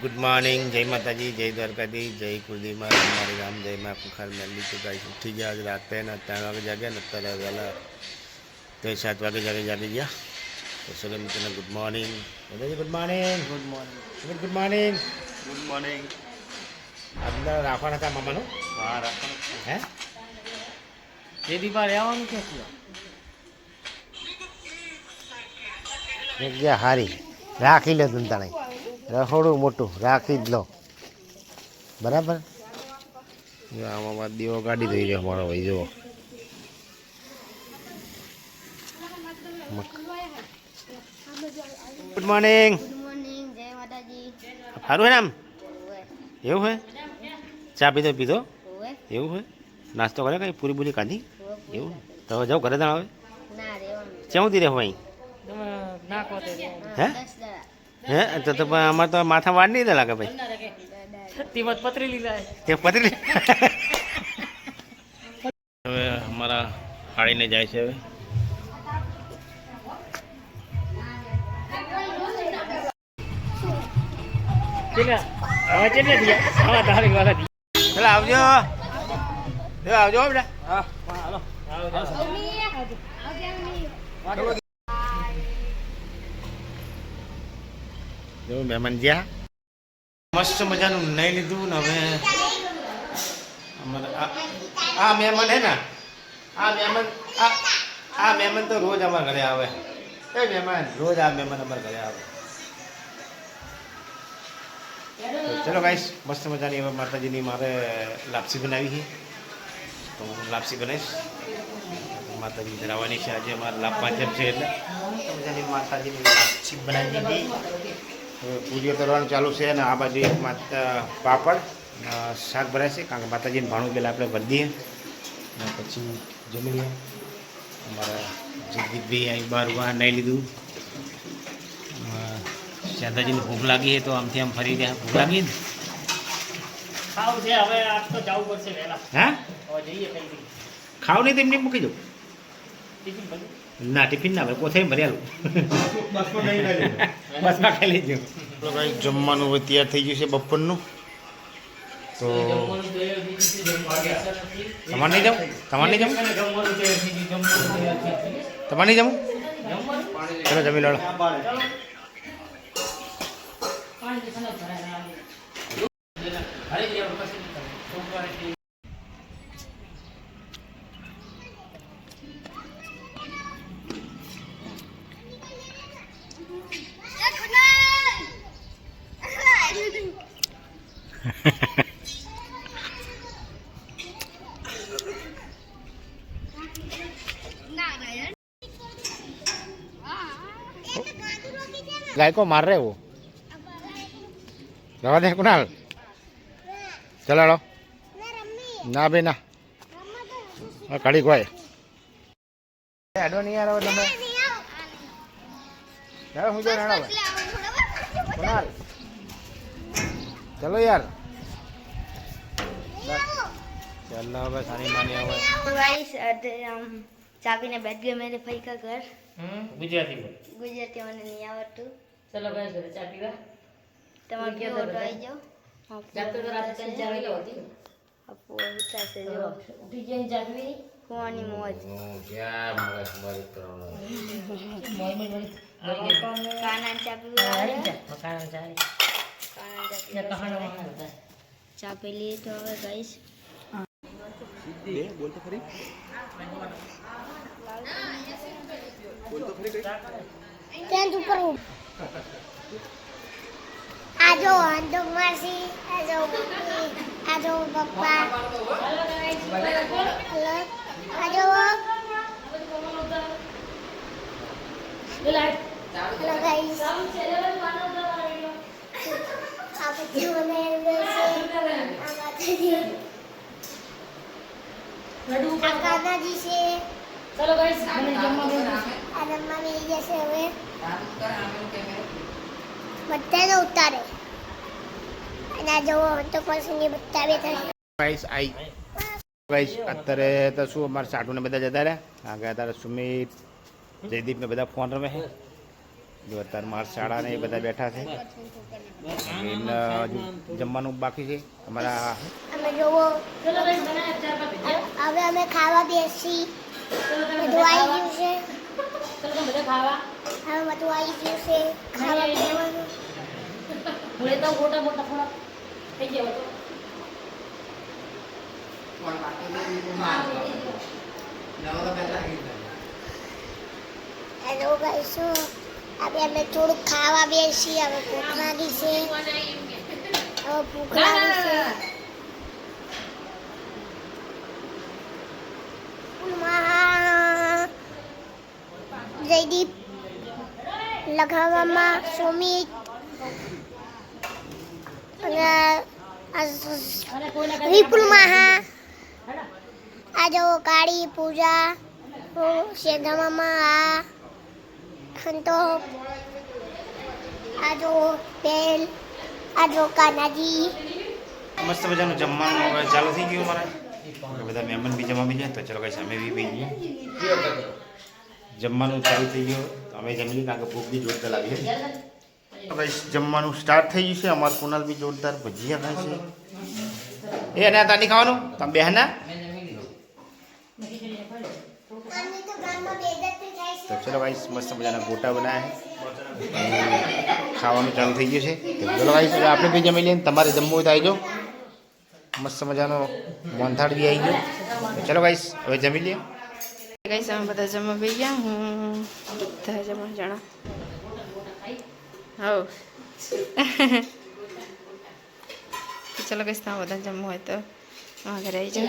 Good morning, जय माता जी, जय द्वारकाधीश, जय कुलदीप महाराज, हमारे राम, जय माँ कुखार मेली तो गाइस उठी गया। आज रात है ना 3 वागे जागे न અત્યારે વહેલા તો 7 વાગે જાગી ગયા। તો ચલો મિત્રોને ગુડ મોર્નિંગ, દાદાજી good morning, good morning good morning. Good morning. અંદર રાખવાના હતા મામાનું, હા રાખવાનું હે જે દીપા રહેવાનું છે શું જગ્યા સારી રાખી લો તમે તાણે, રસોડું મોટું રાખી જ લો બરાબર। આમાં દીવો ગાડી થઈ ગયો અમારો ભાઈ, જુઓ ગુડ મોર્નિંગ, ગુડ મોર્નિંગ, જય માતાજી। સારું હે ને આમ? ઓવે એવું હે? ચા પીધો પીધો ઓવે એવું હે? નાસ્તો કરે કઈ પૂરી પૂરી ખાધી ઓવે એવું? તો હવે જાઓ ઘરે તાણ હવે ના રેવાનું ક્યાંથી રહેવું અહીં? તમે નાખો તે હે 10 દાડા હે તો પણ અમારે તો માથા વાળ નહીં દે લાગે ભાઈ, તીમત પતરી લીધા તે પતરી હવે અમારા હાડીને જાય છે હવે કેટલા હવે કેટલે દિયા હવે તારીખ વાળા દી ચાલો આવજો, આવજો બેટા। હા હાલો જો મહેમાન જ્યાં મસ્ત મજાનું નહીં લીધું ને હવે અમારે આ મહેમાન હે ને આ મહેમાન તો રોજ અમારા ઘરે આવે। એ મહેમાન રોજ આ મહેમાન અમારા ઘરે આવે। તો ચલો ગાઈસ, મસ્ત મજાની હવે માતાજીની મારે લાપસી બનાવી છે, તો હું લાપસી બનાવીશ। માતાજી ધરાવવાની છે આજે, અમારે લાપ પાંચમ છે એટલે મસ્ત મજાની માતાજીની લાપસી બનાવી દીધી। હવે પૂરીઓ કરવાનું ચાલુ છે અને આ બાજુ એક પાપડ શાક ભરાય છે, કારણ કે માતાજીને ભાણું પહેલાં આપણે ભરી દઈએ અને પછી જમી લઈએ। અમારા જગદીપભાઈ અહીં બહાર ઉભા નહીં લીધું, શારદાજીને ભૂખ લાગી છે તો આમથી આમ ફરી ગયા। ભૂખ લાગી ને? ખાવ છે હવે આજ તો જવું પડશે વહેલા હા હવે જઈએ કઈ ખાવ નહીં તો એમને મૂકી દઉં ટિફિન ભરી ના, ટિફિન ના ભાઈ કોથે ભરેલું બસમાં ખાઈ લેજો। તો ભાઈ જમવાનું હવે તૈયાર થઈ ગયું છે બપોરનું, તો તમારે નહીં જાઉં? તમારે નહીં જાઉં? તમારે નહીં જમવું? ચલો જમી લો। गाय को मार रहे वो, रवा दे कुणाल, चला लो ना बे ना कड़ी कोई एडो नहीं आ रहा તમે यार मुझे रहना भाई कुणाल, चलो यार चलो હવે સારી માની આવે। गाइस हम चाबी ने बैठ गए मेरे भाई का घर। ગુજરાતી गुजराती મને નહીં આવડતું, ચલો ગાઈસ ઘરે ચા પીવા તમારે કેવો ઓટો આવી જાઓ। જાતો તો રાત ત્રણ ચાર વાગે હતી આપો ઉતારશે જો ઉઠી જઈને ચા પીવી કુવાની મોજ। ક્યાં મગજ મારી કરવાનો કાના ચા પીવા મકાન ચાલે કાના ચા ને કહાણો હતા ચા પી લીધી તો હવે ગાઈસ બોલ તો ખરી કેમ તું કરું આજો આજો માસી આજો મમ્મી આજો પપ્પા આજો हेलो गाइस आप क्यों नहीं काना जी से ચલો ગાઈસ મને જમવા બોલો आदम्मा में जैसे हुए બધાને ઉતારે અને આ જવો તો પછી બતાવે થાય। ગાઈસ આઈ ગાઈસ અત્યારે તો શું અમારા સાટુને બધા જતા રહ્યા, કારણ કે અત્યારે સુમિત જયદીપ ને બધા ફોન રમે છે। જો અત્યારે મારા શાળા ને એ બધા બેઠા છે, એમને હજુ જમવાનું બાકી છે અમારા. અમે જોવો હવે અમે ખાવા બેસી. બધું આવી ગયું છે. હવે બધું આવી ગયું છે ખાવા પીવાનું. હેલો ગાઈસ, હવે અમે થોડુંક ખાવા બેસી. હવે ભૂખ લાગી છે. જયદીપ, લખાવામાં સુમિત અને વિપુલ મહા, આ જો કાળી પૂજા, શેધામામાં આ સંતો, આ જો બેન, આ જો કાનાજી. મસ્ત મજાનું જમવાનું હવે ચાલુ થઈ ગયું અમારે. બધા મહેમાન બી જમા બી જાય તો ચલો ગાઈસ અમે બી બી ગયા. જમવાનું ચાલુ થઈ ગયું તો અમે જમી લઈએ કારણ કે ભૂખ બી જોરદાર લાગી છે. ગાઈસ જમવાનું સ્ટાર્ટ થઈ ગયું છે. અમારું કુનાલ બી જોરદાર ભજીયા ખાય છે. એ અને આ તાની ખાવાનું તમે બેહના તો ચલો ગાઈસ મસ્ત મજાના ગોટા બનાવ્યા છે. ખાવાનું ચાલુ થઈ ગયું છે. તો ચલો ગાઈસ હવે આપણે બી જમી લઈએ. તમારે જમવું હોય તો આવી જાઓ. મસ્ત મજાનો મોહનથાળ બી આવી ગયો. ચલો ગાઈસ હવે જમી લઈએ. ગાઈસ અમે બધા જમવા બેસી ગયા. હું બધા જમવા જણા હો ચલો ગાઈસ તમે બધા જમવું હોય તો ઘરે આવી જાઓ.